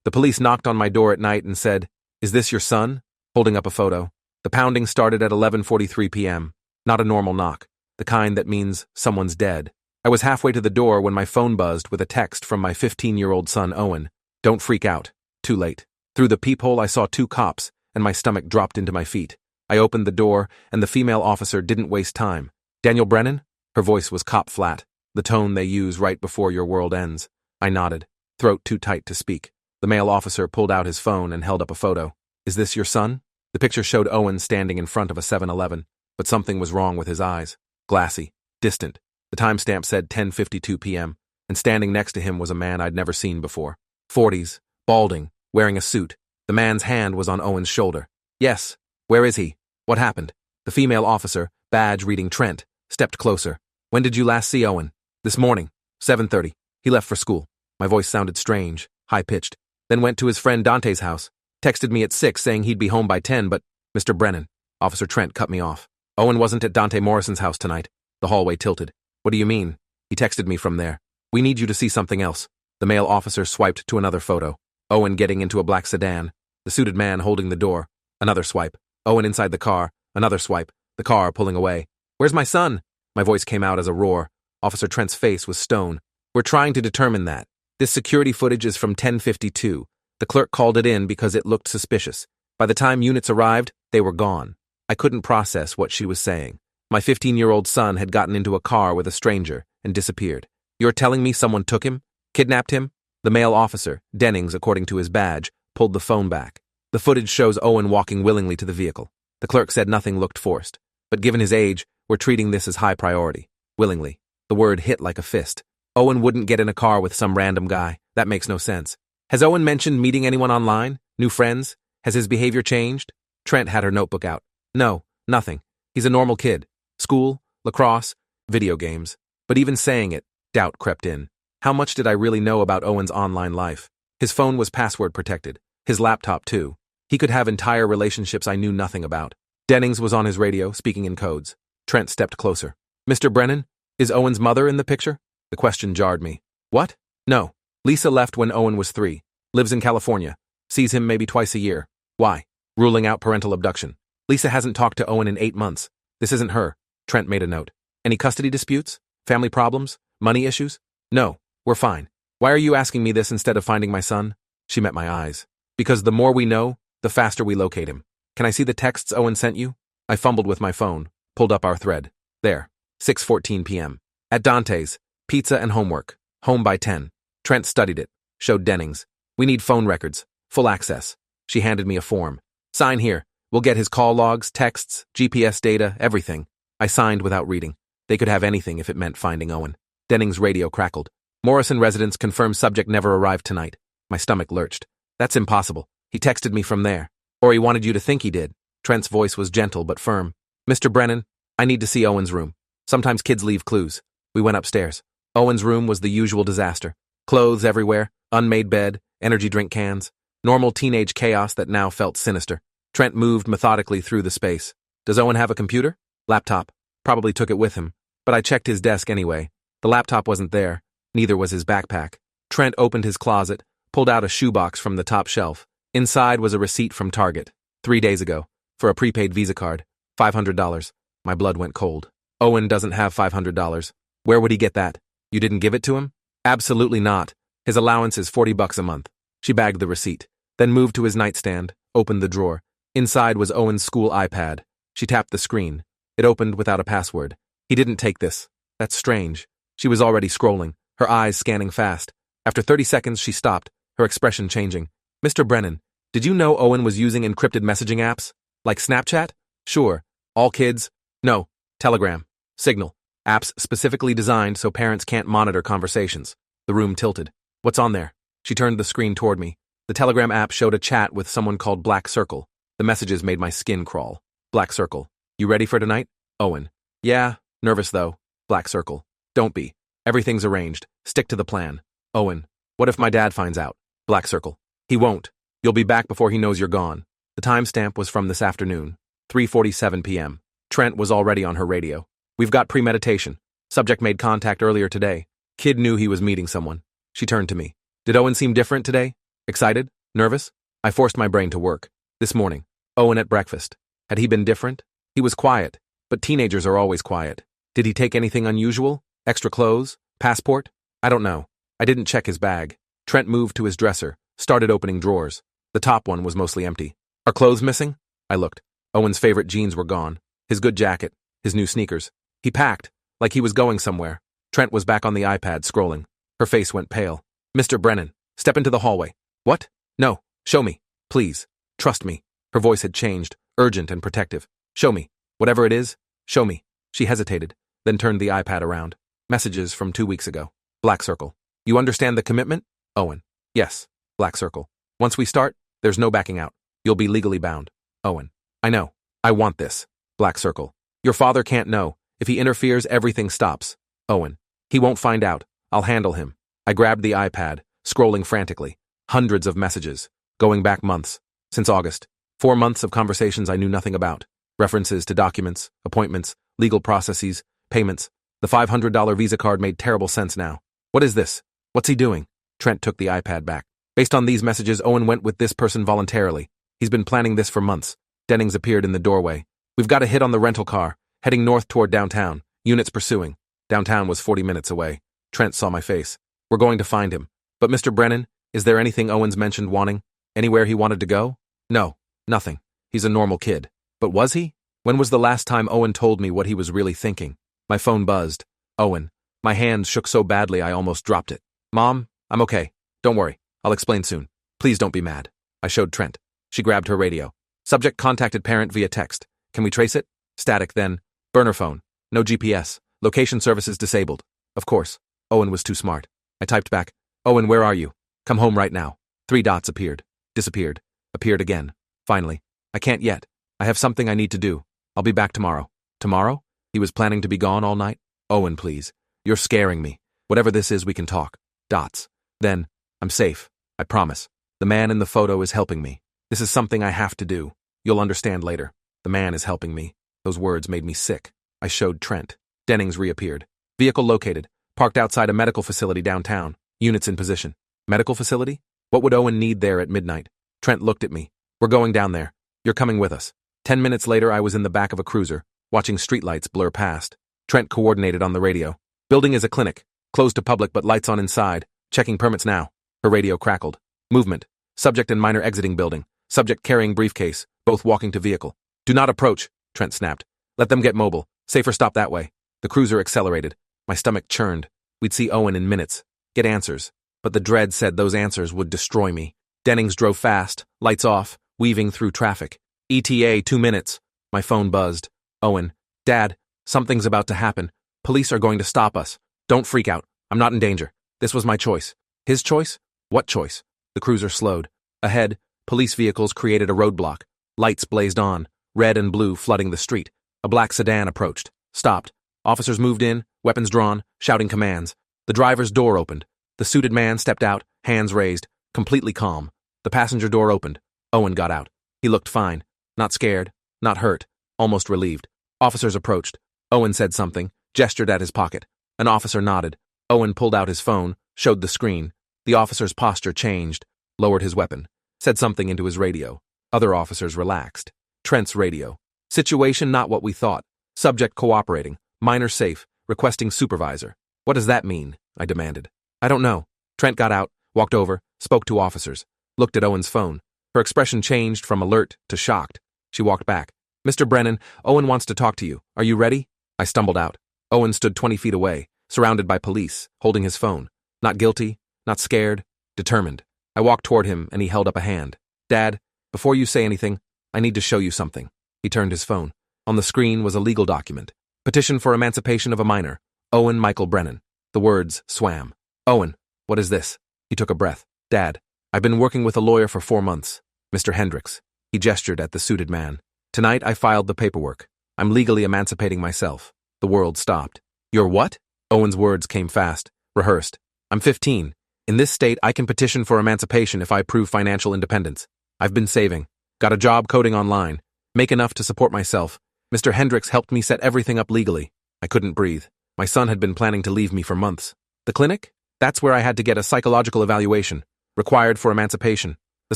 The police knocked on my door at night and said, "Is this your son?" holding up a photo. The pounding started at 11:43 p.m. Not a normal knock, the kind that means someone's dead. I was halfway to the door when my phone buzzed with a text from my 15-year-old son, Owen. "Don't freak out. Too late." Through the peephole, I saw 2 cops, and my stomach dropped into my feet. I opened the door, and the female officer didn't waste time. "Daniel Brennan?" Her voice was cop flat, the tone they use right before your world ends. I nodded, throat too tight to speak. The male officer pulled out his phone and held up a photo. "Is this your son?" The picture showed Owen standing in front of a 7-Eleven, but something was wrong with his eyes. Glassy, distant. The timestamp said 10:52 p.m., and standing next to him was a man I'd never seen before. 40s, balding, wearing a suit. The man's hand was on Owen's shoulder. "Yes. Where is he? What happened?" The female officer, badge reading Trent, stepped closer. "When did you last see Owen?" "This morning, 7:30. He left for school." My voice sounded strange, high-pitched. "Then went to his friend Dante's house. Texted me at 6 saying he'd be home by 10, but—" "Mr. Brennan," Officer Trent cut me off. "Owen wasn't at Dante Morrison's house tonight." The hallway tilted. "What do you mean?" "He texted me from there. We need you to see something else." The male officer swiped to another photo. Owen getting into a black sedan. The suited man holding the door. Another swipe. Owen inside the car. Another swipe. The car pulling away. "Where's my son?" My voice came out as a roar. Officer Trent's face was stone. "We're trying to determine that. This security footage is from 10:52. The clerk called it in because it looked suspicious. By the time units arrived, they were gone." I couldn't process what she was saying. My 15-year-old son had gotten into a car with a stranger and disappeared. "You're telling me someone took him? Kidnapped him?" The male officer, Dennings according to his badge, pulled the phone back. The footage shows Owen walking willingly to the vehicle. The clerk said nothing looked forced. But given his age, we're treating this as high priority. Willingly. The word hit like a fist. Owen wouldn't get in a car with some random guy. That makes no sense. "Has Owen mentioned meeting anyone online? New friends? Has his behavior changed?" Trent had her notebook out. "No, nothing. He's a normal kid. School, lacrosse, video games." But even saying it, doubt crept in. How much did I really know about Owen's online life? His phone was password protected. His laptop, too. He could have entire relationships I knew nothing about. Dennings was on his radio, speaking in codes. Trent stepped closer. "Mr. Brennan, is Owen's mother in the picture?" The question jarred me. "What?" "No. Lisa left when Owen was 3. Lives in California. Sees him maybe twice a year. Why?" "Ruling out parental abduction. Lisa hasn't talked to Owen in 8 months. This isn't her." Trent made a note. "Any custody disputes? Family problems? Money issues?" "No. We're fine. Why are you asking me this instead of finding my son?" She met my eyes. "Because the more we know, the faster we locate him. Can I see the texts Owen sent you?" I fumbled with my phone, pulled up our thread. There. 6:14 p.m. At Dante's. Pizza and homework. Home by 10. Trent studied it. Showed Dennings. "We need phone records. Full access." She handed me a form. "Sign here. We'll get his call logs, texts, GPS data, everything." I signed without reading. They could have anything if it meant finding Owen. Dennings' radio crackled. "Morrison residence confirmed subject never arrived tonight." My stomach lurched. "That's impossible. He texted me from there. Or he wanted you to think he did." Trent's voice was gentle but firm. "Mr. Brennan, I need to see Owen's room. Sometimes kids leave clues." We went upstairs. Owen's room was the usual disaster. Clothes everywhere, unmade bed, energy drink cans. Normal teenage chaos that now felt sinister. Trent moved methodically through the space. "Does Owen have a computer?" "Laptop. Probably took it with him. But I checked his desk anyway. The laptop wasn't there. Neither was his backpack." Trent opened his closet, pulled out a shoebox from the top shelf. Inside was a receipt from Target. 3 days ago. For a prepaid Visa card. $500. My blood went cold. "Owen doesn't have $500. Where would he get that? You didn't give it to him?" "Absolutely not. His allowance is $40 a month." She bagged the receipt, then moved to his nightstand, opened the drawer. Inside was Owen's school iPad. She tapped the screen. It opened without a password. "He didn't take this. That's strange." She was already scrolling, her eyes scanning fast. After 30 seconds, she stopped, her expression changing. "Mr. Brennan, did you know Owen was using encrypted messaging apps? Like Snapchat?" "Sure. All kids?" "No. Telegram. Signal. Apps specifically designed so parents can't monitor conversations." The room tilted. "What's on there?" She turned the screen toward me. The Telegram app showed a chat with someone called Black Circle. The messages made my skin crawl. Black Circle. "You ready for tonight?" Owen. "Yeah. Nervous though." Black Circle. "Don't be. Everything's arranged. Stick to the plan." Owen. "What if my dad finds out?" Black Circle. "He won't. You'll be back before he knows you're gone." The timestamp was from this afternoon. 3:47 p.m. Trent was already on her radio. "We've got premeditation. Subject made contact earlier today. Kid knew he was meeting someone." She turned to me. "Did Owen seem different today? Excited?" Nervous? I forced my brain to work. This morning. Owen at breakfast. Had he been different? He was quiet, but teenagers are always quiet. Did he take anything unusual? Extra clothes? Passport? I don't know. I didn't check his bag. Trent moved to his dresser, started opening drawers. The top one was mostly empty. Are clothes missing? I looked. Owen's favorite jeans were gone. His good jacket. His new sneakers. He packed, like he was going somewhere. Trent was back on the iPad, scrolling. Her face went pale. Mr. Brennan, step into the hallway. What? No, show me. Please. Trust me. Her voice had changed, urgent and protective. Show me. Whatever it is, show me. She hesitated, then turned the iPad around. Messages from 2 weeks ago. Black circle. You understand the commitment? Owen. Yes. Black circle. Once we start, there's no backing out. You'll be legally bound. Owen. I know. I want this. Black circle. Your father can't know. If he interferes, everything stops. Owen. He won't find out. I'll handle him. I grabbed the iPad, scrolling frantically. Hundreds of messages. Going back months. Since August. 4 months of conversations I knew nothing about. References to documents, appointments, legal processes, payments. The $500 Visa card made terrible sense now. What is this? What's he doing? Trent took the iPad back. Based on these messages, Owen went with this person voluntarily. He's been planning this for months. Dennings appeared in the doorway. We've got a hit on the rental car, heading north toward downtown. Units pursuing. Downtown was 40 minutes away. Trent saw my face. We're going to find him. But Mr. Brennan, is there anything Owen's mentioned wanting? Anywhere he wanted to go? No, nothing. He's a normal kid. But was he? When was the last time Owen told me what he was really thinking? My phone buzzed. Owen. My hands shook so badly I almost dropped it. Mom, I'm okay. Don't worry. I'll explain soon. Please don't be mad. I showed Trent. She grabbed her radio. Subject contacted parent via text. Can we trace it? Static then. Burner phone. No GPS. Location services disabled. Of course. Owen was too smart. I typed back. Owen, where are you? Come home right now. 3 dots appeared. Disappeared. Appeared again. Finally. I can't yet. I have something I need to do. I'll be back tomorrow. Tomorrow? He was planning to be gone all night? Owen, please. You're scaring me. Whatever this is, we can talk. Dots. Then, I'm safe. I promise. The man in the photo is helping me. This is something I have to do. You'll understand later. The man is helping me. Those words made me sick. I showed Trent. Dennings reappeared. Vehicle located. Parked outside a medical facility downtown. Units in position. Medical facility? What would Owen need there at midnight? Trent looked at me. We're going down there. You're coming with us. 10 minutes later, I was in the back of a cruiser, watching streetlights blur past. Trent coordinated on the radio. Building is a clinic. Closed to public but lights on inside. Checking permits now. Her radio crackled. Movement. Subject and minor exiting building. Subject carrying briefcase. Both walking to vehicle. Do not approach, Trent snapped. Let them get mobile. Safer stop that way. The cruiser accelerated. My stomach churned. We'd see Owen in minutes. Get answers. But the dread said those answers would destroy me. Dennings drove fast, lights off, weaving through traffic. ETA 2 minutes. My phone buzzed. Owen. Dad, something's about to happen. Police are going to stop us. Don't freak out. I'm not in danger. This was my choice. His choice? What choice? The cruiser slowed. Ahead, police vehicles created a roadblock. Lights blazed on, red and blue flooding the street. A black sedan approached. Stopped. Officers moved in, weapons drawn, shouting commands. The driver's door opened. The suited man stepped out, hands raised, completely calm. The passenger door opened. Owen got out. He looked fine. Not scared, not hurt, almost relieved. Officers approached. Owen said something, gestured at his pocket. An officer nodded. Owen pulled out his phone, showed the screen. The officer's posture changed, lowered his weapon, said something into his radio. Other officers relaxed. Trent's radio. Situation not what we thought. Subject cooperating. Minor safe. Requesting supervisor. What does that mean? I demanded. I don't know. Trent got out, walked over, spoke to officers, looked at Owen's phone. Her expression changed from alert to shocked. She walked back. Mr. Brennan, Owen wants to talk to you. Are you ready? I stumbled out. Owen stood 20 feet away, surrounded by police, holding his phone. Not guilty, not scared, determined. I walked toward him and he held up a hand. Dad, before you say anything, I need to show you something. He turned his phone. On the screen was a legal document. Petition for emancipation of a minor. Owen Michael Brennan. The words swam. Owen, what is this? He took a breath. Dad, I've been working with a lawyer for 4 months. Mr. Hendricks. He gestured at the suited man. Tonight I filed the paperwork. I'm legally emancipating myself. The world stopped. You're what? Owen's words came fast, rehearsed. I'm 15. In this state, I can petition for emancipation if I prove financial independence. I've been saving. Got a job coding online. Make enough to support myself. Mr. Hendricks helped me set everything up legally. I couldn't breathe. My son had been planning to leave me for months. The clinic? That's where I had to get a psychological evaluation. Required for emancipation. The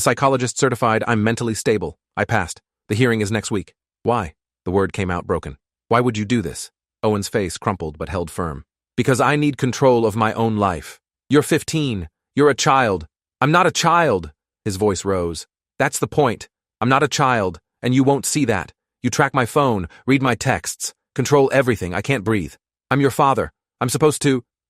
psychologist certified I'm mentally stable. I passed. The hearing is next week. Why? The word came out broken. Why would you do this? Owen's face crumpled but held firm. Because I need control of my own life. You're 15. You're a child. I'm not a child. His voice rose. That's the point. I'm not a child, and you won't see that. You track my phone, read my texts, control everything. I can't breathe. I'm your father.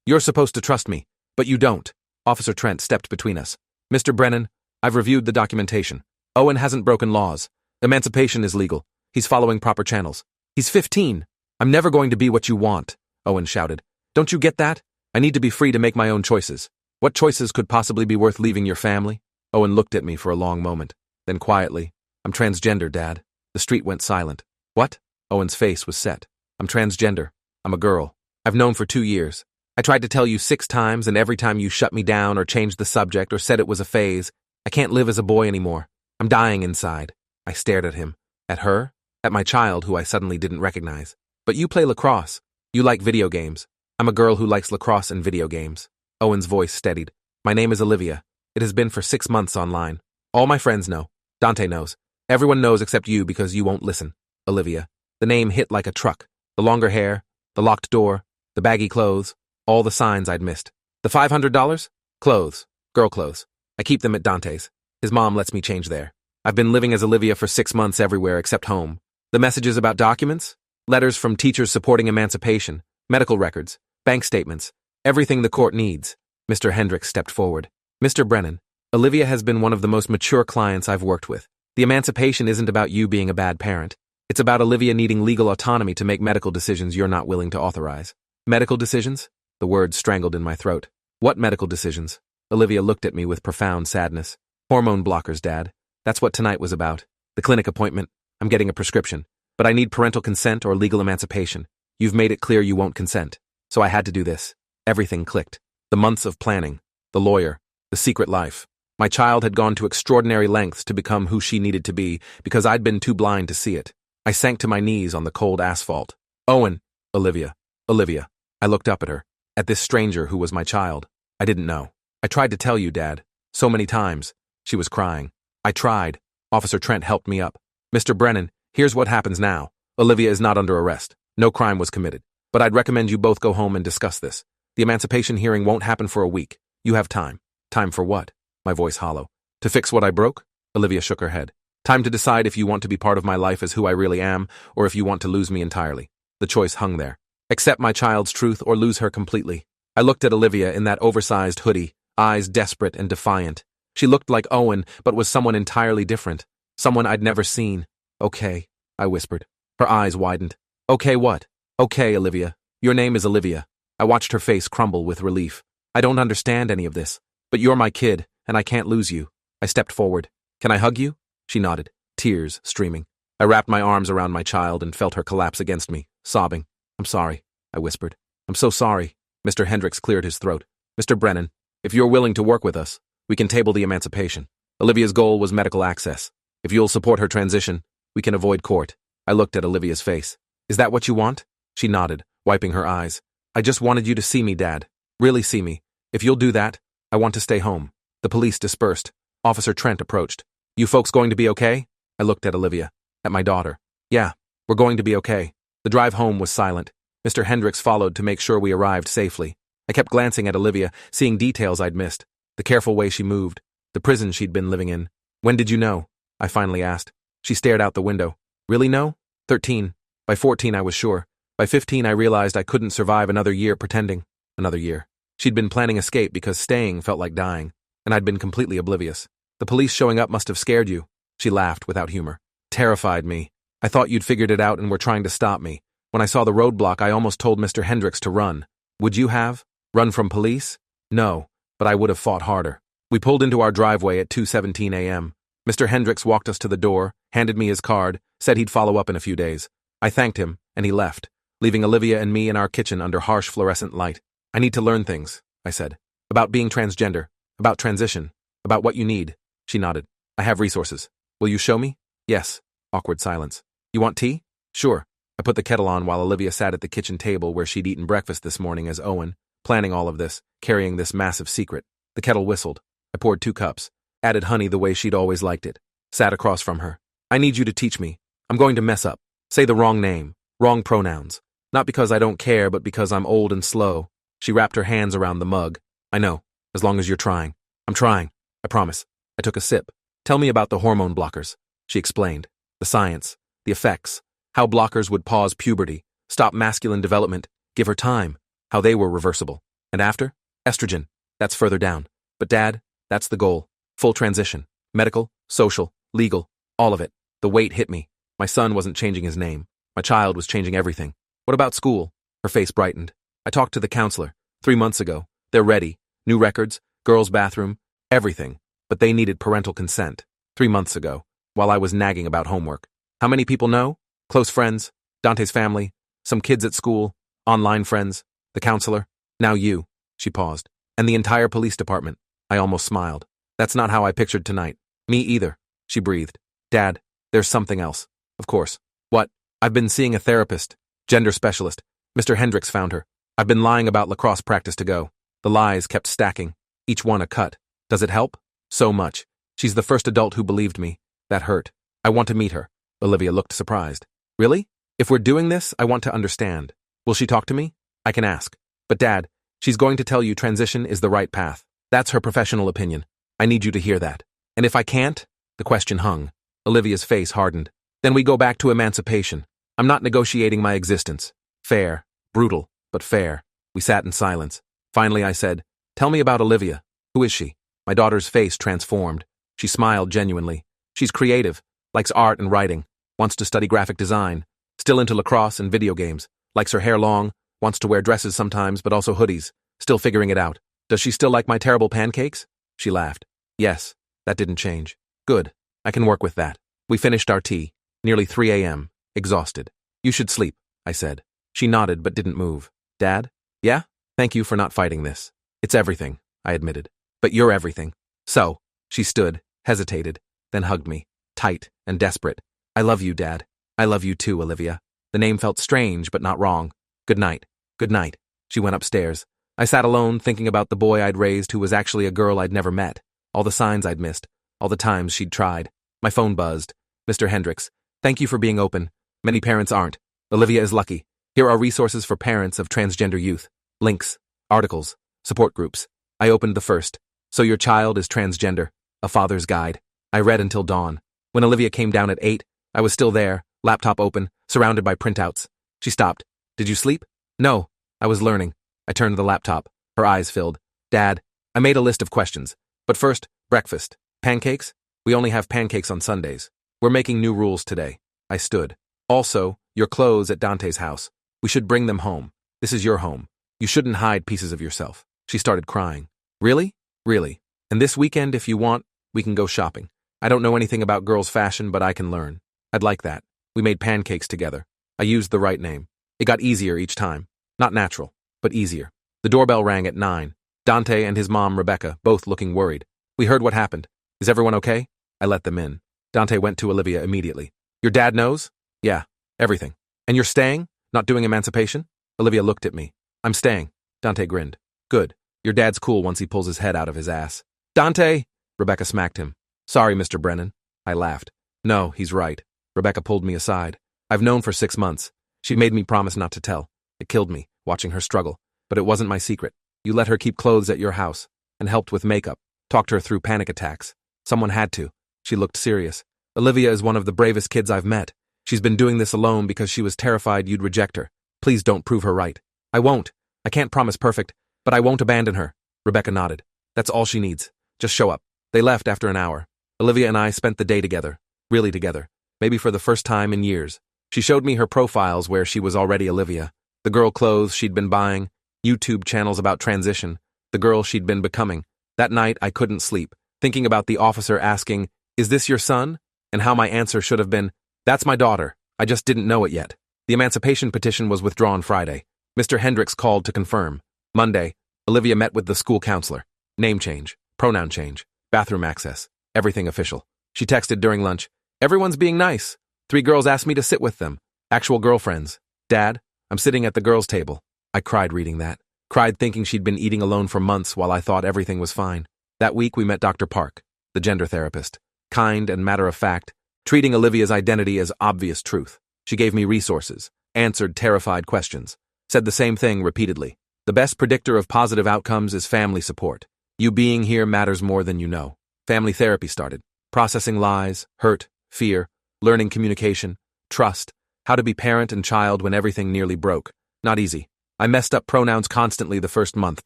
You're supposed to trust me, but you don't. Officer Trent stepped between us. Mr. Brennan, I've reviewed the documentation. Owen hasn't broken laws. Emancipation is legal. He's following proper channels. He's 15. I'm never going to be what you want, Owen shouted. Don't you get that? I need to be free to make my own choices. What choices could possibly be worth leaving your family? Owen looked at me for a long moment. Then quietly, I'm transgender, Dad. The street went silent. What? Owen's face was set. I'm transgender. I'm a girl. I've known for 2 years. I tried to tell you 6 times, and every time you shut me down or changed the subject or said it was a phase. I can't live as a boy anymore. I'm dying inside. I stared at him. At her? At my child, who I suddenly didn't recognize. But you play lacrosse. You like video games. I'm a girl who likes lacrosse and video games. Owen's voice steadied. My name is Olivia. It has been for 6 months online. All my friends know. Dante knows. Everyone knows except you because you won't listen. Olivia. The name hit like a truck. The longer hair, the locked door, the baggy clothes, all the signs I'd missed. The $500? Clothes. Girl clothes. I keep them at Dante's. His mom lets me change there. I've been living as Olivia for 6 months everywhere except home. The messages about documents? Letters from teachers supporting emancipation, medical records, bank statements, everything the court needs. Mr. Hendricks stepped forward. Mr. Brennan, Olivia has been one of the most mature clients I've worked with. The emancipation isn't about you being a bad parent. It's about Olivia needing legal autonomy to make medical decisions you're not willing to authorize. Medical decisions? The word strangled in my throat. What medical decisions? Olivia looked at me with profound sadness. Hormone blockers, Dad. That's what tonight was about. The clinic appointment. I'm getting a prescription. But I need parental consent or legal emancipation. You've made it clear you won't consent. So I had to do this. Everything clicked. The months of planning. The lawyer. The secret life. My child had gone to extraordinary lengths to become who she needed to be because I'd been too blind to see it. I sank to my knees on the cold asphalt. Owen. Olivia. Olivia. I looked up at her. At this stranger who was my child. I didn't know. I tried to tell you, Dad. So many times. She was crying. I tried. Officer Trent helped me up. Mr. Brennan, here's what happens now. Olivia is not under arrest. No crime was committed. But I'd recommend you both go home and discuss this. The emancipation hearing won't happen for a week. You have time. Time for what? My voice hollow. To fix what I broke? Olivia shook her head. Time to decide if you want to be part of my life as who I really am, or if you want to lose me entirely. The choice hung there. Accept my child's truth or lose her completely. I looked at Olivia in that oversized hoodie, eyes desperate and defiant. She looked like Owen, but was someone entirely different. Someone I'd never seen. Okay, I whispered. Her eyes widened. Okay what? Okay, Olivia. Your name is Olivia. I watched her face crumble with relief. I don't understand any of this. But you're my kid, and I can't lose you. I stepped forward. Can I hug you? She nodded, tears streaming. I wrapped my arms around my child and felt her collapse against me, sobbing. I'm sorry, I whispered. I'm so sorry. Mr. Hendricks cleared his throat. Mr. Brennan, if you're willing to work with us, we can table the emancipation. Olivia's goal was medical access. If you'll support her transition, we can avoid court. I looked at Olivia's face. Is that what you want? She nodded, wiping her eyes. I just wanted you to see me, Dad. Really see me. If you'll do that, I want to stay home. The police dispersed. Officer Trent approached. You folks going to be okay? I looked at Olivia. At my daughter. Yeah, we're going to be okay. The drive home was silent. Mr. Hendricks followed to make sure we arrived safely. I kept glancing at Olivia, seeing details I'd missed. The careful way she moved. The prison she'd been living in. When did you know? I finally asked. She stared out the window. Really know? 13. By 14 I was sure. By 15 I realized I couldn't survive another year pretending. Another year. She'd been planning escape because staying felt like dying. And I'd been completely oblivious. The police showing up must have scared you. She laughed without humor. Terrified me. I thought you'd figured it out and were trying to stop me. When I saw the roadblock, I almost told Mr. Hendricks to run. Would you have? Run from police? No, but I would have fought harder. We pulled into our driveway at 2:17 a.m. Mr. Hendricks walked us to the door, handed me his card, said he'd follow up in a few days. I thanked him, and he left, leaving Olivia and me in our kitchen under harsh fluorescent light. I need to learn things, I said. About being transgender, about transition, about what you need. She nodded. I have resources. Will you show me? Yes. Awkward silence. You want tea? Sure. I put the kettle on while Olivia sat at the kitchen table where she'd eaten breakfast this morning as Owen, planning all of this, carrying this massive secret. The kettle whistled. I poured 2 cups. added honey the way she'd always liked it. Sat across from her. I need you to teach me. I'm going to mess up. Say the wrong name, wrong pronouns. Not because I don't care, but because I'm old and slow. She wrapped her hands around the mug. I know, as long as you're trying. I'm trying, I promise. I took a sip. Tell me about the hormone blockers. She explained. The science, the effects, how blockers would pause puberty, stop masculine development, give her time, how they were reversible. And after? Estrogen. That's further down. But Dad, that's the goal. Full transition. Medical, social, legal, all of it. The weight hit me. My son wasn't changing his name. My child was changing everything. What about school? Her face brightened. I talked to the counselor 3 months ago. They're ready. New records, girls' bathroom, everything. But they needed parental consent. 3 months ago, while I was nagging about homework. How many people know? Close friends, Dante's family, some kids at school, online friends, the counselor, now you. She paused. And the entire police department. I almost smiled. That's not how I pictured tonight. Me either. She breathed. Dad, there's something else. Of course. What? I've been seeing a therapist, gender specialist. Mr. Hendricks found her. I've been lying about lacrosse practice to go. The lies kept stacking, each one a cut. Does it help? So much. She's the first adult who believed me. That hurt. I want to meet her. Olivia looked surprised. Really? If we're doing this, I want to understand. Will she talk to me? I can ask. But Dad, she's going to tell you transition is the right path. That's her professional opinion. I need you to hear that. And if I can't? The question hung. Olivia's face hardened. Then we go back to emancipation. I'm not negotiating my existence. Fair. Brutal, but fair. We sat in silence. Finally I said, tell me about Olivia. Who is she? My daughter's face transformed. She smiled genuinely. She's creative, likes art and writing, wants to study graphic design, still into lacrosse and video games, likes her hair long, wants to wear dresses sometimes but also hoodies, still figuring it out. Does she still like my terrible pancakes? She laughed. Yes, that didn't change. Good. I can work with that. We finished our tea. Nearly 3 a.m. Exhausted. You should sleep, I said. She nodded but didn't move. Dad? Yeah? Thank you for not fighting this. It's everything, I admitted. But you're everything. So, she stood, hesitated, then hugged me, tight and desperate. I love you, Dad. I love you too, Olivia. The name felt strange but not wrong. Good night. Good night. She went upstairs. I sat alone thinking about the boy I'd raised who was actually a girl I'd never met. All the signs I'd missed. All the times she'd tried. My phone buzzed. Mr. Hendricks, thank you for being open. Many parents aren't. Olivia is lucky. Here are resources for parents of transgender youth. Links, articles, support groups. I opened the first. So your child is transgender. A father's guide. I read until dawn. When Olivia came down at 8, I was still there, laptop open, surrounded by printouts. She stopped. Did you sleep? No. I was learning. I turned to the laptop. Her eyes filled. Dad, I made a list of questions. But first, breakfast. Pancakes? We only have pancakes on Sundays. We're making new rules today. I stood. Also, your clothes at Dante's house. We should bring them home. This is your home. You shouldn't hide pieces of yourself. She started crying. Really? Really. And this weekend, if you want, we can go shopping. I don't know anything about girls' fashion, but I can learn. I'd like that. We made pancakes together. I used the right name. It got easier each time. Not natural, but easier. The doorbell rang at 9. Dante and his mom, Rebecca, both looking worried. We heard what happened. Is everyone okay? I let them in. Dante went to Olivia immediately. Your dad knows? Yeah, everything. And you're staying? Not doing emancipation? Olivia looked at me. I'm staying. Dante grinned. Good. Your dad's cool once he pulls his head out of his ass. Dante! Rebecca smacked him. Sorry, Mr. Brennan. I laughed. No, he's right. Rebecca pulled me aside. I've known for 6 months. She made me promise not to tell. It killed me, watching her struggle. But it wasn't my secret. You let her keep clothes at your house, and helped with makeup, talked her through panic attacks. Someone had to. She looked serious. Olivia is one of the bravest kids I've met. She's been doing this alone because she was terrified you'd reject her. Please don't prove her right. I won't. I can't promise perfect, but I won't abandon her. Rebecca nodded. That's all she needs. Just show up. They left after an hour. Olivia and I spent the day together. Really together. Maybe for the first time in years. She showed me her profiles where she was already Olivia. The girl clothes she'd been buying. YouTube channels about transition. The girl she'd been becoming. That night I couldn't sleep, thinking about the officer asking, "Is this your son?" And how my answer should have been, "That's my daughter. I just didn't know it yet." The emancipation petition was withdrawn Friday. Mr. Hendricks called to confirm. Monday, Olivia met with the school counselor. Name change, pronoun change, bathroom access, everything official. She texted during lunch, "Everyone's being nice. 3 girls asked me to sit with them. Actual girlfriends. Dad, I'm sitting at the girls' table." I cried reading that. Cried thinking she'd been eating alone for months while I thought everything was fine. That week we met Dr. Park. the gender therapist, kind and matter-of-fact, treating Olivia's identity as obvious truth. She gave me resources, answered terrified questions, said the same thing repeatedly. The best predictor of positive outcomes is family support. You being here matters more than you know. Family therapy started. Processing lies, hurt, fear, learning communication, trust, how to be parent and child when everything nearly broke. Not easy. I messed up pronouns constantly the first month.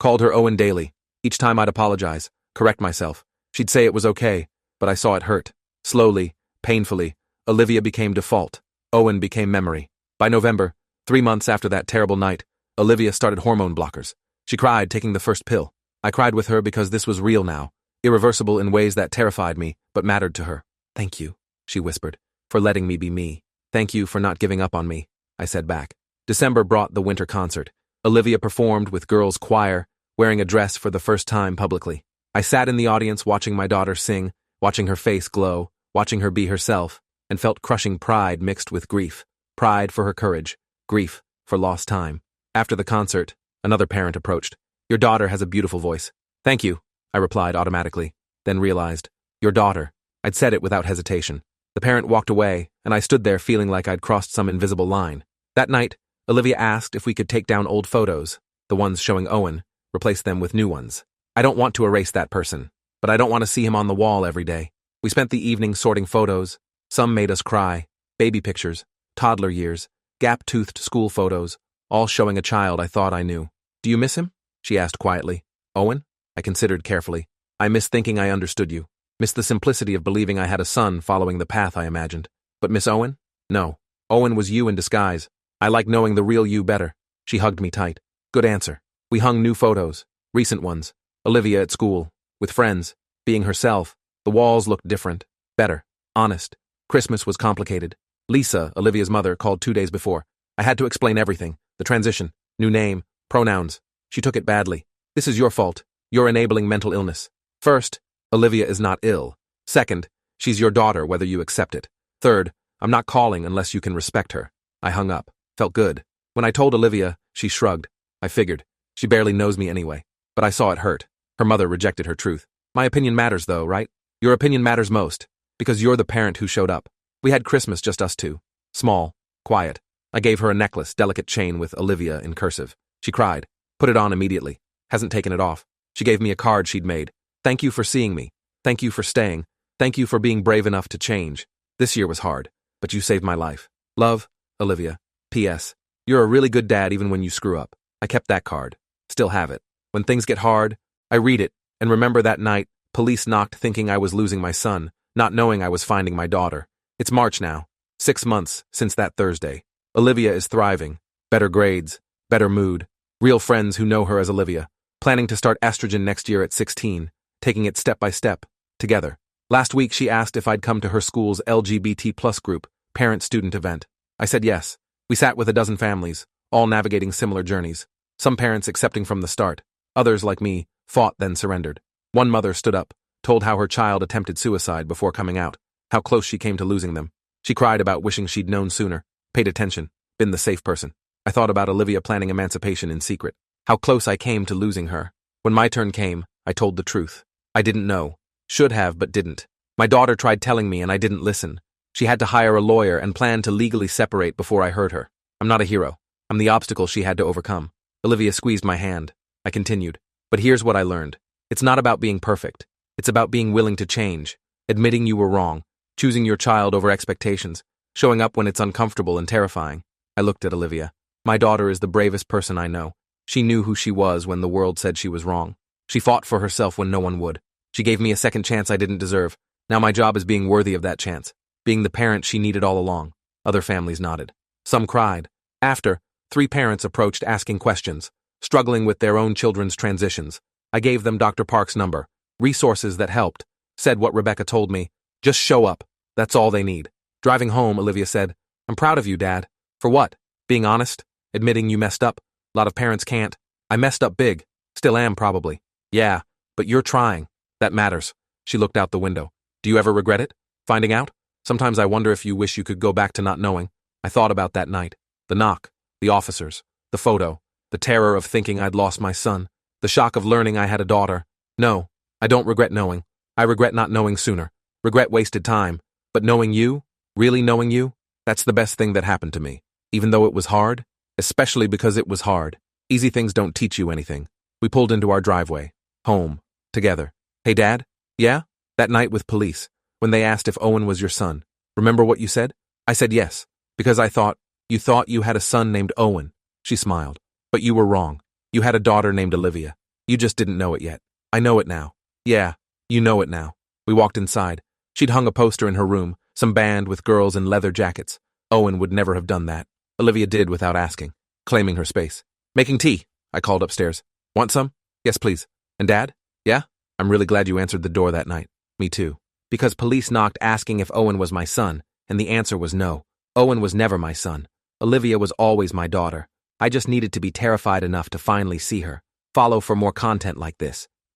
Called her Owen daily. Each time I'd apologize, correct myself. She'd say it was okay, but I saw it hurt. Slowly, painfully, Olivia became default. Owen became memory. By November, 3 months after that terrible night, Olivia started hormone blockers. She cried, taking the first pill. I cried with her because this was real now, irreversible in ways that terrified me, but mattered to her. Thank you, she whispered, for letting me be me. Thank you for not giving up on me, I said back. December brought the winter concert. Olivia performed with girls' choir, wearing a dress for the first time publicly. I sat in the audience watching my daughter sing, watching her face glow, watching her be herself, and felt crushing pride mixed with grief. Pride for her courage, grief for lost time. After the concert, another parent approached. Your daughter has a beautiful voice. Thank you, I replied automatically, then realized. Your daughter. I'd said it without hesitation. The parent walked away, and I stood there feeling like I'd crossed some invisible line. That night, Olivia asked if we could take down old photos, the ones showing Owen, replace them with new ones. I don't want to erase that person, but I don't want to see him on the wall every day. We spent the evening sorting photos. Some made us cry. Baby pictures, toddler years, gap-toothed school photos, all showing a child I thought I knew. Do you miss him? She asked quietly. Owen? I considered carefully. I miss thinking I understood you. Miss the simplicity of believing I had a son following the path I imagined. But miss Owen? No. Owen was you in disguise. I like knowing the real you better. She hugged me tight. Good answer. We hung new photos, recent ones. Olivia at school, with friends, being herself. The walls looked different, better, honest. Christmas was complicated. Lisa, Olivia's mother, called 2 days before. I had to explain everything. The transition, new name, pronouns. She took it badly. This is your fault. You're enabling mental illness. First, Olivia is not ill. Second, she's your daughter whether you accept it. Third, I'm not calling unless you can respect her. I hung up. Felt good. When I told Olivia, she shrugged. I figured. She barely knows me anyway. But I saw it hurt. Her mother rejected her truth. My opinion matters though, right? Your opinion matters most. Because you're the parent who showed up. We had Christmas just us two. Small. Quiet. I gave her a necklace, delicate chain with Olivia in cursive. She cried. Put it on immediately. Hasn't taken it off. She gave me a card she'd made. Thank you for seeing me. Thank you for staying. Thank you for being brave enough to change. This year was hard, but you saved my life. Love, Olivia. P.S. You're a really good dad even when you screw up. I kept that card. Still have it. When things get hard, I read it and remember that night, police knocked thinking I was losing my son, not knowing I was finding my daughter. It's March now. 6 months since that Thursday. Olivia is thriving. Better grades. Better mood. Real friends who know her as Olivia. Planning to start estrogen next year at 16. Taking it step by step. Together. Last week she asked if I'd come to her school's LGBT plus group, parent-student event. I said yes. We sat with a dozen families, all navigating similar journeys. Some parents accepting from the start. Others, like me, fought then surrendered. One mother stood up, told how her child attempted suicide before coming out, how close she came to losing them. She cried about wishing she'd known sooner, paid attention, been the safe person. I thought about Olivia planning emancipation in secret, how close I came to losing her. When my turn came, I told the truth. I didn't know. Should have, but didn't. My daughter tried telling me and I didn't listen. She had to hire a lawyer and plan to legally separate before I hurt her. I'm not a hero. I'm the obstacle she had to overcome. Olivia squeezed my hand. I continued. But here's what I learned. It's not about being perfect. It's about being willing to change, admitting you were wrong, choosing your child over expectations, showing up when it's uncomfortable and terrifying. I looked at Olivia. My daughter is the bravest person I know. She knew who she was when the world said she was wrong. She fought for herself when no one would. She gave me a second chance I didn't deserve. Now my job is being worthy of that chance, being the parent she needed all along. Other families nodded. Some cried. After, 3 parents approached asking questions, struggling with their own children's transitions. I gave them Dr. Park's number, resources that helped, said what Rebecca told me, just show up, that's all they need. Driving home, Olivia said, I'm proud of you, Dad. For what? Being honest? Admitting you messed up? A lot of parents can't. I messed up big. Still am, probably. Yeah, but you're trying. That matters. She looked out the window. Do you ever regret it? Finding out? Sometimes I wonder if you wish you could go back to not knowing. I thought about that night. The knock, the officers, the photo, the terror of thinking I'd lost my son, the shock of learning I had a daughter. No, I don't regret knowing. I regret not knowing sooner. Regret wasted time. But knowing you, really knowing you, that's the best thing that happened to me. Even though it was hard, especially because it was hard. Easy things don't teach you anything. We pulled into our driveway. Home. Together. Hey, Dad? Yeah? That night with police, when they asked if Owen was your son. Remember what you said? I said yes, because I thought you had a son named Owen. She smiled. But you were wrong. You had a daughter named Olivia. You just didn't know it yet. I know it now. Yeah, you know it now. We walked inside. She'd hung a poster in her room, some band with girls in leather jackets. Owen would never have done that. Olivia did without asking, claiming her space. Making tea, I called upstairs. Want some? Yes, please. And Dad? Yeah? I'm really glad you answered the door that night. Me too. Because police knocked asking if Owen was my son, and the answer was no. Owen was never my son. Olivia was always my daughter. I just needed to be terrified enough to finally see her. Follow for more content like this.